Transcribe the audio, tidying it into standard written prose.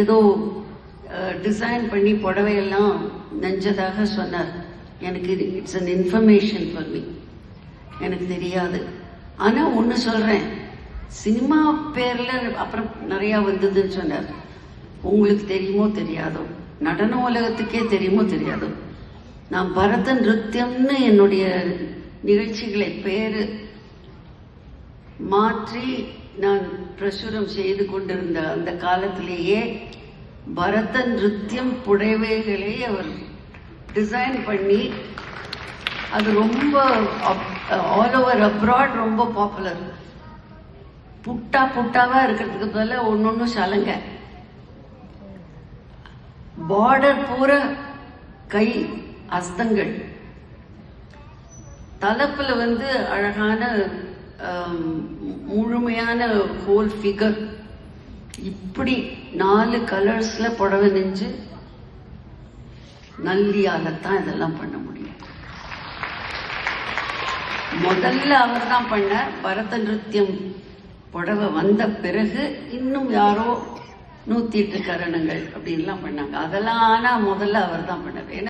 ஏதோ டிசைன் பண்ணி புடவையெல்லாம் நெஞ்சதாக சொன்னார். எனக்கு it's an information for me, எனக்கு தெரியாது. ஆனால் ஒன்று சொல்கிறேன், சினிமா பேரில் அப்புறம் நிறையா வந்ததுன்னு சொன்னார். உங்களுக்கு தெரியுமோ தெரியாதோ, நடன உலகத்துக்கே தெரியுமோ தெரியாதோ, நான் பரத நிருத்தியம்னு என்னுடைய நிகழ்ச்சிகளை பேர் மாற்றி நான் பிரசுரம் செய்து கொண்டிருந்த அந்த காலத்திலேயே பரத நிருத்தியம் புடவைகளை அவர் டிசைன் பண்ணி அது ரொம்ப ஆல் ஓவர் அப்ராட் ரொம்ப பாப்புலர். புட்டாவாக இருக்கிறதுக்கு பதிலாக ஒன்று சலங்க, பார்டர் பூரா கை அஸ்தங்கள், தலைப்பில் அழகான முழுமையான ஹோல் ஃபிகர், இப்படி 4 கலர்ஸில் புடவை நெஞ்சு நல்லியால்தான் இதெல்லாம் பண்ண முடியும். முதல்ல அவர் தான் பண்ண. பரத நிருத்தியம் புடவை வந்த பிறகு இன்னும் யாரோ 108 கரணங்கள் அப்படின்லாம் பண்ணாங்க. அதெல்லாம் ஆனால் முதல்ல அவர் தான் பண்ணார்.